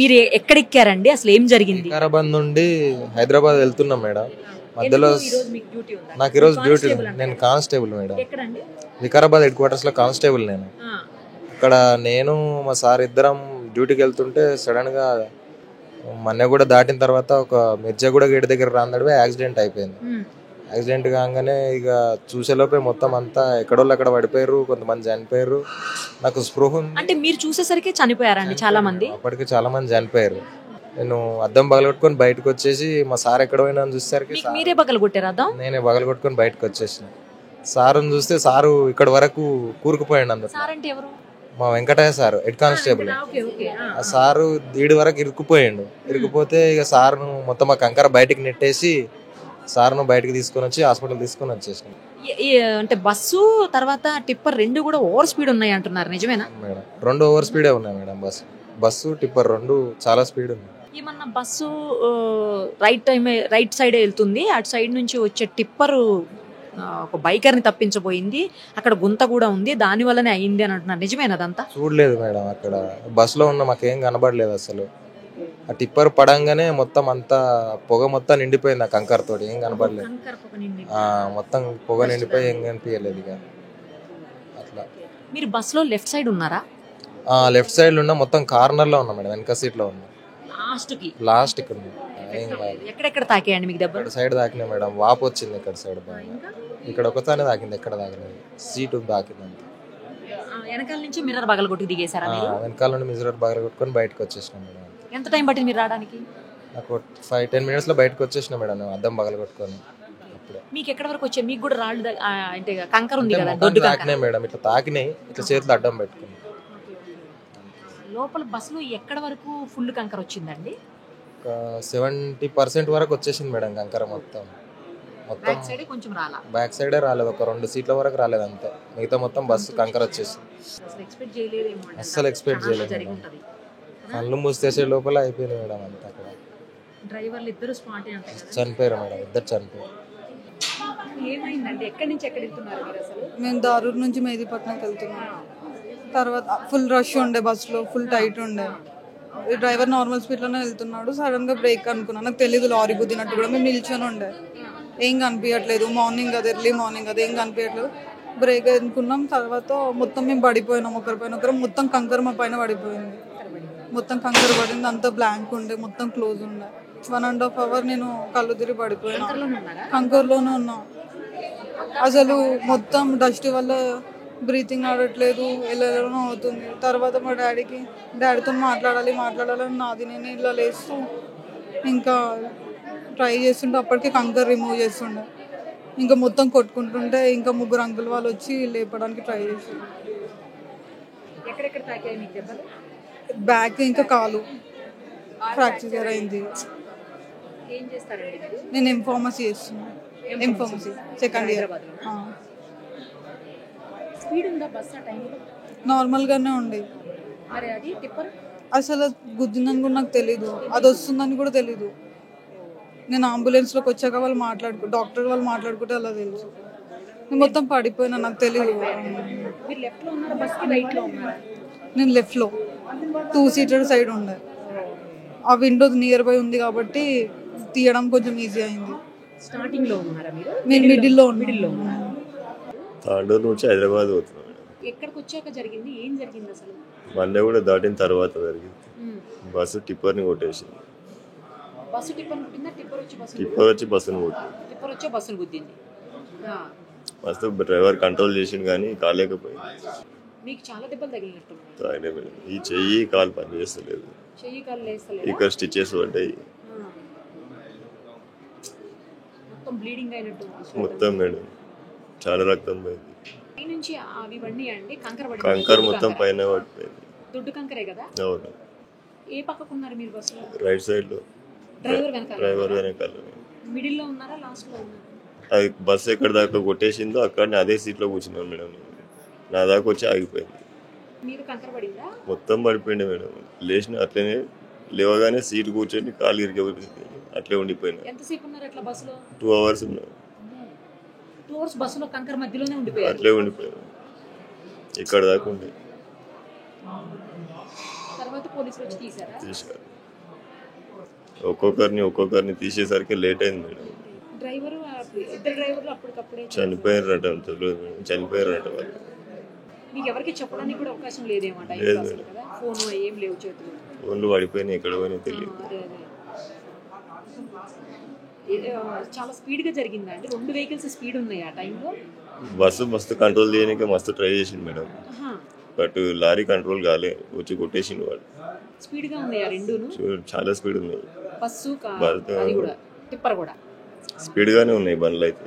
మీరు ఎక్కడ ఎక్కారండి, అసలు ఏం జరిగింది? వికారాబాద్ నుండి హైదరాబాద్ వెళ్తున్నాం మేడం. మధ్యలో నాకు ఈరోజు డ్యూటీ, నేను constable madam. Vikarabad head quarters లో కానిస్టేబుల్ నేను. అక్కడ నేను మా సార్ ఇద్దరం డ్యూటీకి వెళ్తుంటే సడన్ గా మన్నెగూడ దాటిన తర్వాత ఒక మిర్జాగూడ గేట్ దగ్గర రాందడివే యాక్సిడెంట్ అయిపోయింది. యాక్సిడెంట్ కాగానే ఇక చూసేలోపే మొత్తం అంతా ఎక్కడోళ్ళు అక్కడ పడిపోయారు, కొంతమంది చనిపోయారు. నాకు స్పృహ అంటే మీరు చూసేసరికి చనిపోయారండి చాలా మంది. అప్పటికి చాలా మంది చనిపోయారు. నేను అద్దం పగలగొట్టుకొని బయటకు వచ్చేసి మా సార్ ఎక్కడ పోయినా చూసేసరికి మీరే పగలగొట్టారు అద్దం? నేనే పగలగొట్టుకొని బయటకు వచ్చేసిన. సారుని చూస్తే సారు ఇక్కడ వరకు కూరుకుపోయాడు. అందరు మా వెంకటయ్య సారు హెడ్ కానిస్టేబుల్. ఆ సారు దీడి వరకు ఇరుక్కుపోతే ఇక సార్ను మొత్తం ఆ కంకర బయటకు నెట్టేసి సార్ను బయటకు తీసుకొని వచ్చి హాస్పిటల్ తీసుకొని వచ్చేసాను. అంటే బస్సు తర్వాత టిప్పర్ రెండు కూడా ఓవర్ స్పీడ్ ఉన్నాయి అంటున్నారు, నిజమేనా మేడం? రెండు ఓవర్ స్పీడే ఉన్నాయి మేడం. బస్సు టిప్పర్ రెండు చాలా స్పీడ్ ఉంది. ఏమన్నా బస్సు రైట్ సైడ్ వెళ్తుంది, అటు సైడ్ నుంచి వచ్చే టిప్పర్ ఒక బైకర్ ని తప్పించబోయింది, అక్కడ గుంత కూడా ఉంది, దాని వల్లనే అయింది అని అంటున్నారు, నిజమేనా అదంతా? చూడలేదు మేడం, అక్కడ బస్ లో ఉన్న మాకేం కనబడలేదు అసలు. ఆ టిప్పర్ పడంగానే మొత్తం అంతా పొగ మొత్తం నిండిపోయింది. ఆ కంకర్ తోటి ఏం కనబడలేదు. మొత్తం పొగ నిండిపోయి ఏం కనిపించలేదు ఇక అట్లా. మీరు బస్ లో లెఫ్ట్ సైడ్ ఉన్నారా? లెఫ్ట్ సైడ్ లో ఉన్నా, మొత్తం కార్నర్ లో ఉన్నా మేడం, వెనక సీట్ లో ఉన్నా. లాస్ట్ కి ఉన్నా. ఎక్కడెక్కడ తాకేయండి మీకు దెబ్బ? సైడ్ తాకినా మేడం, వాపు వచ్చింది ఇక్కడ సైడ్ బాగా. ఇక్కడ ఒకసారి తాకింది, ఎక్కడ తాకినది సీటు తాకింది అంతే. వెనకాల నుంచి మిర్రర్ పగలగొట్టి దిగేశారా? వెనకాల నుండి మిర్రర్ పగలగొట్టుకొని బయటకు వచ్చేసినాం మేడం. ఎంత టైం పట్టింది మీరు రావడానికి? నాకు 5-10 minutes లో బయటకు వచ్చేసిన మేడం, అద్దం పగలగొట్టుకొని. మీకు ఎక్కడ వరకు వచ్చాయి? మీకు కూడా రాళ్ళు అంటే కంకర ఉంది కదా, దొడ్డు తాకినాయి మేడం, ఇట్లా తాకినాయి, ఇట్లా చేతులు అడ్డం పెట్టుకుని. లోపల బస్సులో ఎక్కడ వరకు ఫుల్ కంకర వచ్చిందండి? 70% వరకు వచ్చేసింది మేడం కంకర మొత్తం. బ్యాక్ సైడే రాలేదు, ఒక 2 సీట్ల వరకు రాలేదు అంతే. మిగతా మొత్తం బస్సు కంకర వచ్చేసింది. అస్సలు ఎక్స్పెక్ట్ చేయలేదు. కళ్ళు మూసేసే లోపల అయిపోయింది మేడం అంతా. అక్కడ డ్రైవర్లు ఇద్దరు చనిపోయారు మేడం, ఇద్దరు చనిపోయారు. మేము దారూర్ నుంచి మెహదీపట్నంకి వెళ్తున్నాం. తర్వాత ఫుల్ రష్ ఉండే బస్సులో, ఫుల్ టైట్ ఉండే. డ్రైవర్ నార్మల్ స్పీడ్లోనే వెళ్తున్నాడు, సడన్ గా బ్రేక్ అనుకున్నాను, నాకు తెలీదు లారీ గుద్దినట్టు కూడా. మేము నిల్చొని ఉండే, ఏం కనిపించట్లేదు, మార్నింగ్ కదా, ఎర్లీ మార్నింగ్ కదా, ఏం కనిపించట్లేదు. బ్రేక్ అనుకున్నాం, తర్వాత మొత్తం మేము పడిపోయినాం, ఒకరిపైన ఒకరు. మొత్తం కంకర మా పైన పడిపోయింది, మొత్తం కంకర పడింది, అంతా బ్లాంక్ ఉండే, మొత్తం క్లోజ్ ఉండే. 1.5 hour నేను కళ్ళు తిరిగి పడిపోయినా, కంకర్లోనే ఉన్నా. అసలు మొత్తం డస్ట్ వల్ల బ్రీతింగ్ ఆడట్లేదు, వెళ్ళడం అవుతుంది. తర్వాత మా డాడీతో మాట్లాడాలని నాది నేను ఇలా లేస్తూ ఇంకా ట్రై చేస్తుంటే అప్పటికే కంకర్ రిమూవ్ చేస్తుండే. ఇంకా మొత్తం కొట్టుకుంటుంటే ఇంకా 3 అంకుల్ వాళ్ళు వచ్చి లేపడానికి ట్రై చేస్తుండే. బ్యాక్ ఇంకా కాలు ఫ్రాక్చర్ అయింది. నేను ఎంఫార్మసీ చేస్తున్నాను, ఎంఫార్మసీ సెకండ్ ఇయర్. నార్మల్ గానే ఉండే. అసలు గుద్దిందని కూడా నాకు తెలీదు, అది వస్తుందని కూడా తెలీదు. నేను అంబులెన్స్ లోకి వచ్చాక డాక్టర్ వాళ్ళు మాట్లాడుకుంటే అలా తెలుసు. నేను మొత్తం పడిపోయినా, నాకు తెలీదు. నేను లెఫ్ట్ లో 2-seater సైడ్ ఉండే. ఆ విండో నియర్ బై ఉంది కాబట్టి తీయడం కొంచెం ఈజీ అయింది. నేను మిడిల్లో ఉన్నా. తాండూరు నుంచి హైదరాబాద్ పోతున్నాం. ఎక్కడికి వచ్చాక జరిగింది, ఏం జరిగింది అసలు? మండే కూడా దాటిన తర్వాత జరిగింది. బస్సు టిప్పర్ని కొట్టేసింది. టిప్పర్ వచ్చి బస్సును గుద్దింది. మస్తు డ్రైవర్ కంట్రోల్ చేసిండు కానీ కాలేకపోయింది. మీకు చాలా దెబ్బలు తగిలినట్టు? ఈ చెయ్యి కాలు పని చేస్తలేదు, ఇక్కడ స్టిచెస్ పడ్డాయి, మొత్తం మేడం చాలా రక్తం పోయింది. కంకర్ మొత్తం పైన పడిపోయింది. దొడ్డు కంకరే కదా? అవును. ఏ పక్కకు ఉన్నారు మీరు బస్సులో? రైట్ సైడ్ లో. డ్రైవర్ వెనకాల. మిడిల్ లో ఉన్నారా, లాస్ట్ లో ఉన్నారా? అది బస్సు ఎక్కడ దాకా కొట్టేసిందో అక్కడనే అదే సీట్ లో కూర్చున్నాను మేడం. నా దాకా వచ్చి ఆగిపోయింది. మీరు కంకర పడిందా? మొత్తం పడిపోయింది మేడం. లేచిన అట్లనే లేవగానే సీట్ కూర్చొని కాలు ఇరిగిపోయింది, అట్లే ఉండిపోయినా. ఎంతసేపు ఉన్నారు అట్లా బస్సులో? 2 hours ఉన్నా. 2 hours బస్సులో కంకర మధ్యలోనే ఉండిపోయారు? అట్లే ఉండిపోయాను, ఇక్కడ దాకా ఉండే. తర్వాత పోలీసులు వచ్చి తీసారా? తీసారు. ఒక్కొక్కరిని తీసేసరికి లేట్ అయింది మేడం. డ్రైవరు ఇద్దరు డ్రైవర్లు అప్పటికప్పుడే చనిపోయారట వాళ్ళు. మీకు ఎవరికి చెప్పడానికి కూడా అవకాశం లేదేమో టైం లేదు అసలు కదా, ఫోన్ ఏం లేవు చేతులు. ఫోన్లు పడిపోయినాయి, ఎక్కడ పోయినా తెలియదు. చాలా స్పీడ్ గా జరిగిందా అండి? 2 వెహికల్స్ స్పీడ్ ఉన్నాయి ఆ టైంలో. బస్సు మస్తు కంట్రోల్ చేయడానికి మస్తు ట్రై చేసిండు మేడం, బట్ లారీ కంట్రోల్ కాలే, వచ్చి కొట్టేసిండు వాడు. స్పీడ్ గా ఉన్నాయి ఆ రెండును, చాలా స్పీడ్ ఉన్నాయి. బస్సు అది కూడా టిప్పర్ కూడా స్పీడ్ గానే ఉన్నాయి బండ్లు అయితే.